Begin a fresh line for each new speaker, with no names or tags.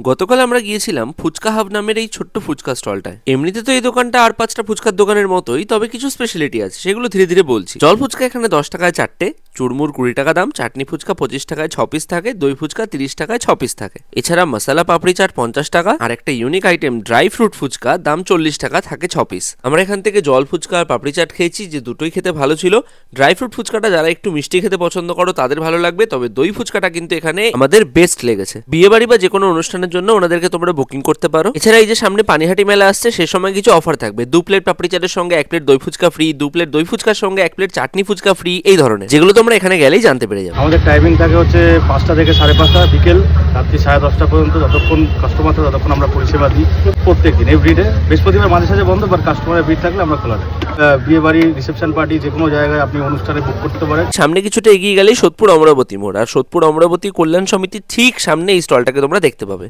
গতকাল আমরা গিয়েছিলাম ফুচকা হাব নামের এই ছোট্ট ফুচকা স্টলটায়। এমনিতে তো এই দোকানটা আর 5টা ফুচকার দোকানের মতোই, তবে কিছু স্পেশালিটি আছে, সেগুলো ধীরে ধীরে বলছি। জল ফুচকা এখানে 10 টাকায় 4টে, চুরমুর 20 টাকা দাম, চাটনি ফুচকা 25 টাকায় 6 পিস থাকে, দই ফুচকা 30 টাকায় 6 পিস থাকে। এছাড়া মশলা পাপড়ি চাট 50 টাকা, আর একটা unique item dry fruit fuchka দাম 40 টাকা, থাকে 6 পিস। আমরা এখান থেকে জল ফুচকা আর পাপড়ি চাট খেয়েছি, যে দুটোই খেতে ভালো ছিল। ড্রাই ফ্রুট ফুচকাটা যারা একটু মিষ্টি খেতে পছন্দ করো তাদের ভালো লাগবে, তবে দই ফুচকাটা কিন্তু এখানে আমাদের বেস্ট লেগেছে। বিয়ে বাড়ি বা যে কোনো অনুষ্ঠানের জন্য ওনাদেরকে তোমরা বুকিং করতে পারো। এছাড়া এই যে সামনে পানিহাটি মেলা আসছে, সে সময় কিছু অফার থাকবে। 2 প্লেট পাপড়ি চাটের সঙ্গে 1 প্লেট দই ফুচকা ফ্রি, 2 প্লেট দই ফুচকার সঙ্গে 1 প্লেট চাটনি ফুচকা ফ্রি, এই ধরনের, যেগুলো তোমরা এখানে গেলেই জানতে পেরে যাবে।
আমাদের টাইমিং থাকে হচ্ছে 5টা থেকে 5:30 বিকেল, রাত্রি 10:30 পর্যন্ত, যতক্ষণ কাস্টমার থাকে ততক্ষণ আমরা পরিষেবা দিই। প্রত্যেকদিন এভরিডে, বৃহস্পতিবার মাঝে সাঝে বন্ধ, বাট কাস্টমারের ভিড় থাকলে আমরা খোলা রাখি। বিয়ে বাড়ি, রিসেপশন পার্টি, যে কোনো জায়গায় আপনি অনুষ্ঠানে বুক করতে পারেন।
সামনে কিছুটা এগিয়ে গেলেই সোদপুর অমরাবতী মোড়, আর সোদপুর অমরাবতী কল্যাণ সমিতির ঠিক সামনে এই স্টলটাকে তোমরা দেখতে পাবে।